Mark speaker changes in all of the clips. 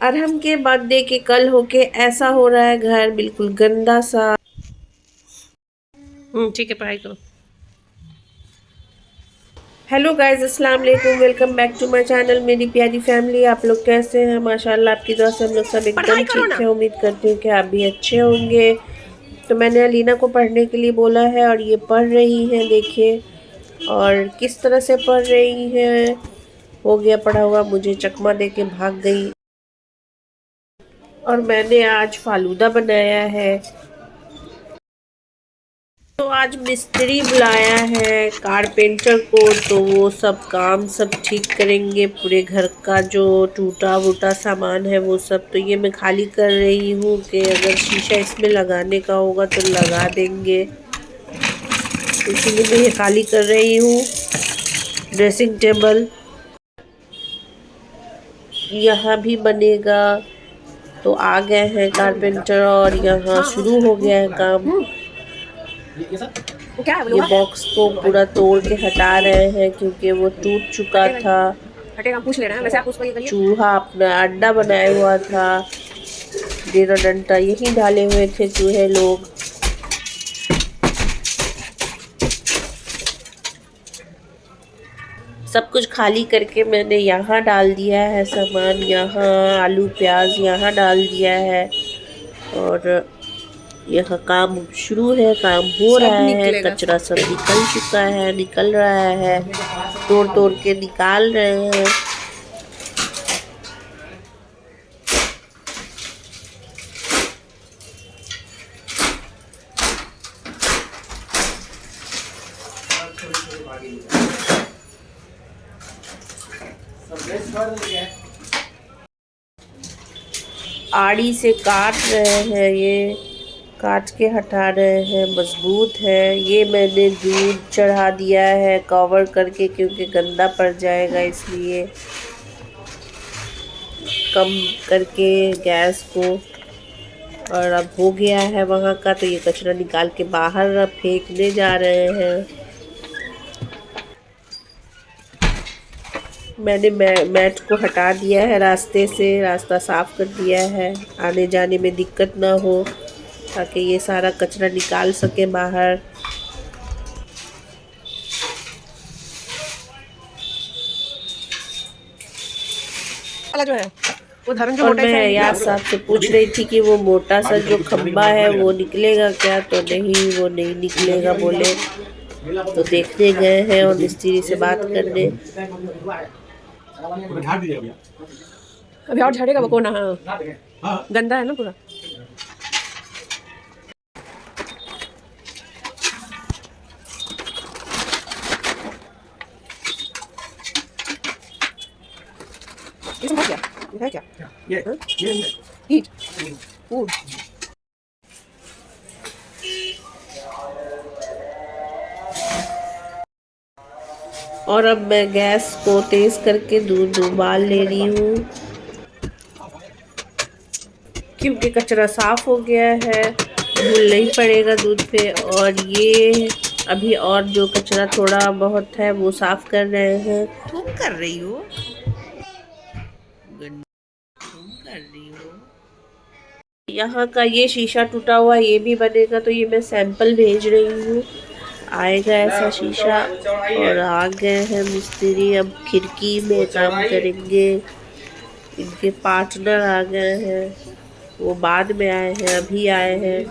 Speaker 1: अरहम के बर्थडे के कल होके ऐसा हो रहा है घर बिल्कुल गंदा सा। ठीक है, पढ़ाई करो। हेलो गाइस, अस्सलाम वालेकुम, welcome back to my channel. मेरी प्यारी फैमिली, आप लोग कैसे हैं? माशाल्लाह आपकी दुआ से हम लोग सब एकदम ठीक है। उम्मीद करती हूँ कि आप भी अच्छे होंगे। तो मैंने अलीना को पढ़ने के लिए बोला है और ये पढ़ रही है, देखिए। और किस तरह से पढ़ रही है, हो गया पढ़ा हुआ, मुझे चकमा दे के भाग गई। और मैंने आज फालूदा बनाया है। तो आज मिस्त्री बुलाया है कारपेंटर को, तो वो सब काम सब ठीक करेंगे। पूरे घर का जो टूटा वूटा सामान है वो सब, तो ये मैं खाली कर रही हूँ कि अगर शीशा इसमें लगाने का होगा तो लगा देंगे, इसीलिए मैं ये खाली कर रही हूँ। ड्रेसिंग टेबल यहाँ भी बनेगा, तो आ गए हैं कारपेंटर और यहाँ शुरू हो गया है काम। ये बॉक्स को पूरा तोड़ के हटा रहे हैं क्योंकि वो टूट चुका था। पूछ लेना, वैसे आप उसको ये करिए। चूहा अपना अड्डा बनाया हुआ था, डेरा डंटा यही डाले हुए थे चूहे लोग। सब कुछ खाली करके मैंने यहाँ डाल दिया है सामान, यहाँ आलू प्याज यहाँ डाल दिया है। और यह काम शुरू है, काम हो रहा है। कचरा सब निकल चुका है, निकल रहा है, तोड़ तोड़ के निकाल रहे हैं। आड़ी से काट रहे हैं, ये काट के हटा रहे हैं, मजबूत है। ये मैंने दूध चढ़ा दिया है कवर करके क्योंकि गंदा पड़ जाएगा, इसलिए कम करके गैस को। और अब हो गया है वहाँ का, तो ये कचरा निकाल के बाहर फेंकने जा रहे हैं। मैंने मैट को हटा दिया है रास्ते से, रास्ता साफ कर दिया है, आने जाने में दिक्कत ना हो, ताकि ये सारा कचरा निकाल सके बाहर। जो है वो धर्म जो और मैं यार साहब से पूछ रही थी कि वो मोटा सा जो खंबा है वो निकलेगा क्या, तो नहीं, वो नहीं निकलेगा बोले। तो देखने गए हैं और मिस्त्री से बात करने। अभी और झाड़ेगा वो कोना। हाँ, गंदा है ना पूरा। इसमें क्या है, क्या ये हीट फूड। और अब मैं गैस को तेज करके दूध उबाल ले रही हूँ क्योंकि कचरा साफ हो गया है, धुल नहीं पड़ेगा दूध पे। और ये अभी और जो कचरा थोड़ा बहुत है वो साफ कर रहे हैं। तुम कर रही हो, तुम कर रही हो। यहाँ का ये शीशा टूटा हुआ ये भी बनेगा, तो ये मैं सैंपल भेज रही हूँ। आएगा ऐसा शीशा। और आ गए हैं मिस्त्री, अब खिड़की में काम करेंगे। इनके पार्टनर आ गए हैं, वो बाद में आए हैं, अभी आए हैं।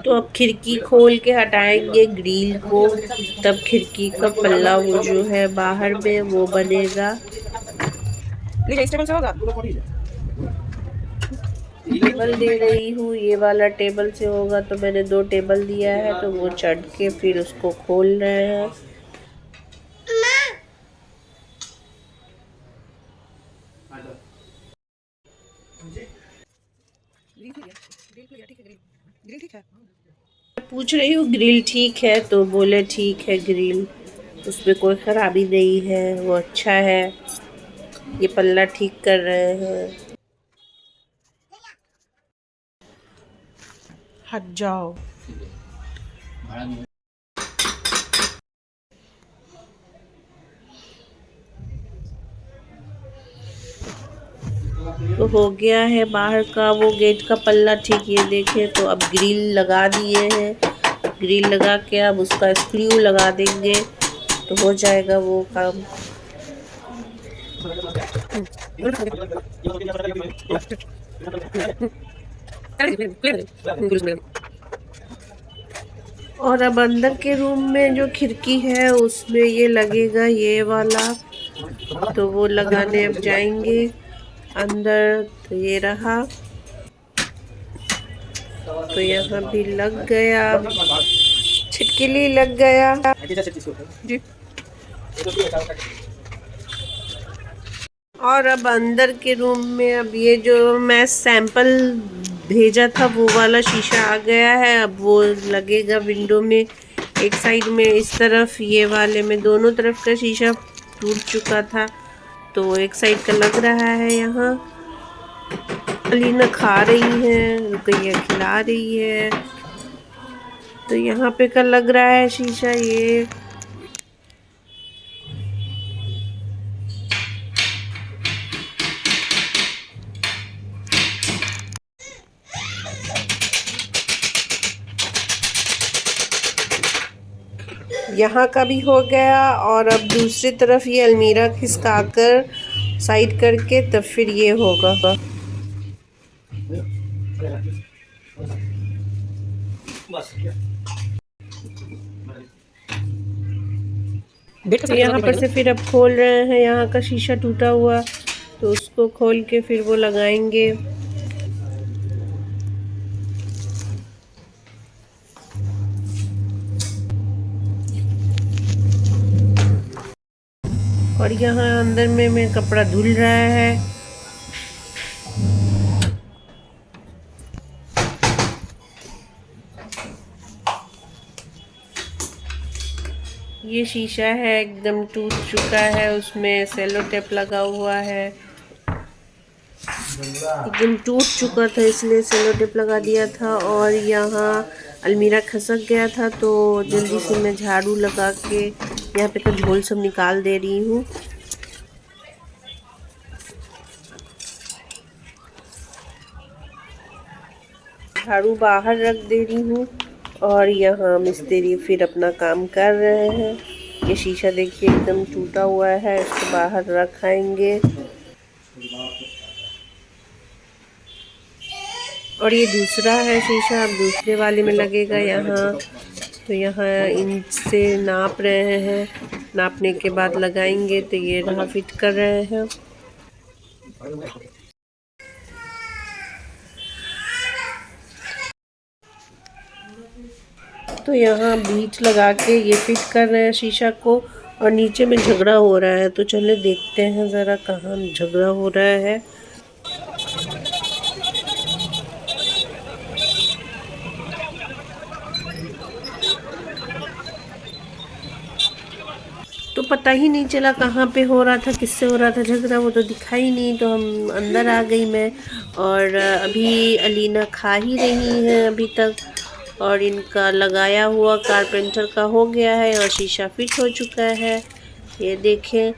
Speaker 1: तो अब खिड़की खोल के हटाएंगे ग्रिल को, तब खिड़की का पल्ला वो जो है बाहर में वो बनेगा। टेबल से होगा, टेबल दे रही हूँ, ये वाला टेबल से होगा। तो मैंने 2 टेबल दिया है, तो वो चढ़ के फिर उसको खोल रहे हैं। पूछ रही हूँ ग्रिल ठीक है, तो बोले ठीक है, ग्रिल उसमें कोई खराबी नहीं है, वो अच्छा है। ये पल्ला ठीक कर रहे हैं। हट जाओ। तो हो गया है बाहर का वो गेट का पल्ला ठीक। ये देखें, तो अब ग्रिल लगा दिए हैं। ग्रिल लगा के अब उसका स्क्रू लगा देंगे तो हो जाएगा वो काम। और अब अंदर के रूम में जो खिड़की है उसमें ये लगेगा ये वाला, तो वो लगाने अब जाएंगे अंदर। तो ये रहा, तो यहाँ भी लग गया, छिटकिली लग गया जी। और अब अंदर के रूम में अब ये जो मैं सैंपल भेजा था वो वाला शीशा आ गया है। अब वो लगेगा विंडो में एक साइड में, इस तरफ ये वाले में। दोनों तरफ का शीशा टूट चुका था तो एक साइड का लग रहा है। यहाँ अलीना खा रही है, रुकैया खिला रही है, तो यहाँ पे का लग रहा है शीशा ये। यहाँ का भी हो गया और अब दूसरी तरफ ये अलमीरा खिसका कर साइड करके तब फिर ये होगा। तो यहाँ पर से फिर अब खोल रहे हैं, यहाँ का शीशा टूटा हुआ तो उसको खोल के फिर वो लगाएंगे। और यहाँ अंदर में कपड़ा धुल रहा है। ये शीशा है एकदम टूट चुका है, उसमें सेलो टेप लगा हुआ है, एकदम टूट चुका था इसलिए सेलो टेप लगा दिया था। और यहाँ अलमीरा खसक गया था तो जल्दी से मैं झाड़ू लगा के यहाँ पे का झोल सब निकाल दे रही हूँ। झाड़ू बाहर रख दे रही हूँ और यहाँ मिस्त्री फिर अपना काम कर रहे हैं। ये शीशा देखिए एकदम टूटा हुआ है, इसको बाहर रखाएंगे। और ये दूसरा है शीशा, अब दूसरे वाले में लगेगा यहाँ। तो यहाँ इनसे नाप रहे हैं, नापने के बाद लगाएंगे। तो ये रहा फिट कर रहे हैं। तो यहाँ बीच लगा के ये फिट कर रहे हैं शीशा को और नीचे में झगड़ा हो रहा है। तो चले देखते हैं ज़रा कहाँ झगड़ा हो रहा है। तो पता ही नहीं चला कहाँ पे हो रहा था, किससे हो रहा था झगड़ा, वो तो दिखाई नहीं। तो हम अंदर आ गई मैं, और अभी अलीना खा ही रही है अभी तक। और इनका लगाया हुआ कारपेंटर का हो गया है और शीशा फिट हो चुका है, ये देखें।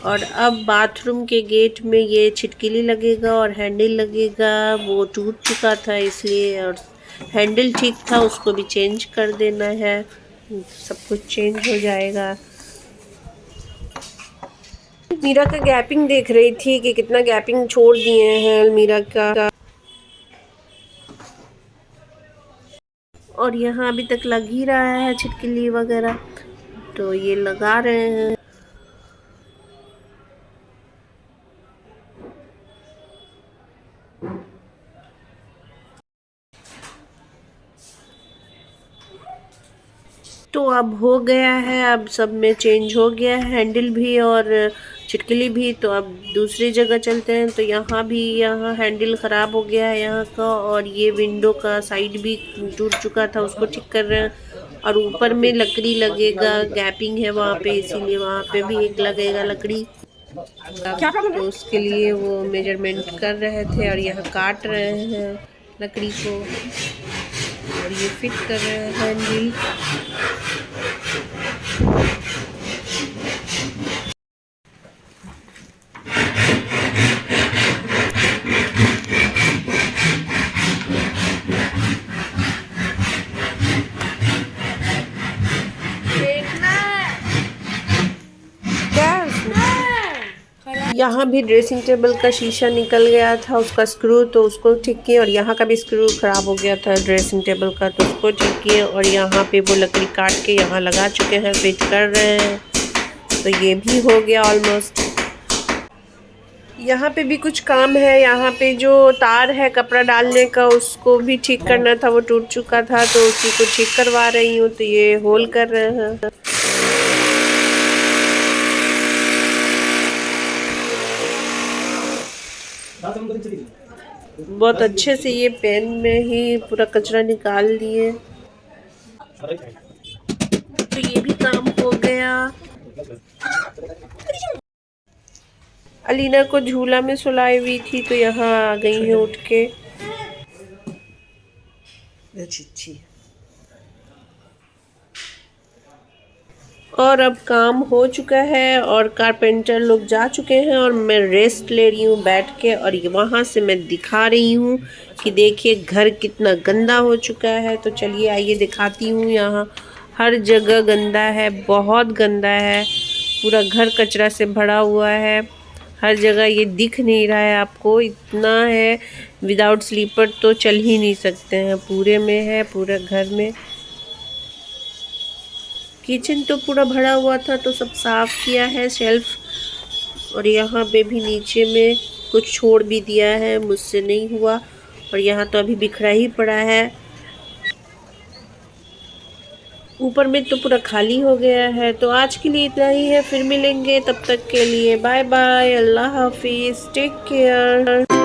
Speaker 1: और अब बाथरूम के गेट में ये छिटकिली लगेगा और हैंडल लगेगा। वो टूट चुका था इसलिए, और हैंडल ठीक था, उसको भी चेंज कर देना है। सब कुछ चेंज हो जाएगा। मीरा का गैपिंग देख रही थी कि कितना गैपिंग छोड़ दिए हैं अलमीरा का। और यहाँ अभी तक लग ही रहा है छिटकिली वगैरह, तो ये लगा रहे हैं। तो अब हो गया है, अब सब में चेंज हो गया है, हैंडल भी और छिटकिली भी। तो अब दूसरी जगह चलते हैं। तो यहाँ भी, यहाँ हैंडल ख़राब हो गया है यहाँ का, और ये विंडो का साइड भी टूट चुका था, उसको ठीक कर रहे हैं। और ऊपर में लकड़ी लगेगा, गैपिंग है वहाँ पे, इसीलिए वहाँ पे भी एक लगेगा लकड़ी। तो उसके लिए वो मेजरमेंट कर रहे थे और यहाँ काट रहे हैं लकड़ी को। और ये फिट कर रहे हैं हैंडल। यहाँ भी ड्रेसिंग टेबल का शीशा निकल गया था, उसका स्क्रू, तो उसको ठीक किए। और यहाँ का भी स्क्रू ख़राब हो गया था ड्रेसिंग टेबल का, तो उसको ठीक किए। और यहाँ पे वो लकड़ी काट के यहाँ लगा चुके हैं, फिट कर रहे हैं। तो ये भी हो गया ऑलमोस्ट। यहाँ पे भी कुछ काम है। यहाँ पे जो तार है कपड़ा डालने का, उसको भी ठीक करना था, वो टूट चुका था, तो उसी को ठीक करवा रही हूँ। तो ये होल कर रहे हैं। बहुत अच्छे से ये पेन में ही पूरा कचरा निकाल दिए। तो ये भी काम हो गया। अलीना को झूला में सुलाई हुई थी, तो यहाँ आ गई है उठ के। और अब काम हो चुका है और कारपेंटर लोग जा चुके हैं और मैं रेस्ट ले रही हूँ बैठ के। और वहाँ से मैं दिखा रही हूँ कि देखिए घर कितना गंदा हो चुका है। तो चलिए आइए दिखाती हूँ। यहाँ हर जगह गंदा है, बहुत गंदा है। पूरा घर कचरा से भरा हुआ है हर जगह। ये दिख नहीं रहा है आपको, इतना है। विदाउट स्लीपर तो चल ही नहीं सकते हैं, पूरे में है पूरा घर में। किचन तो पूरा भरा हुआ था, तो सब साफ़ किया है शेल्फ। और यहाँ पे भी नीचे में कुछ छोड़ भी दिया है, मुझसे नहीं हुआ। और यहाँ तो अभी बिखरा ही पड़ा है। ऊपर में तो पूरा खाली हो गया है। तो आज के लिए इतना ही है, फिर मिलेंगे। तब तक के लिए बाय बाय, अल्लाह हाफिज़, टेक केयर।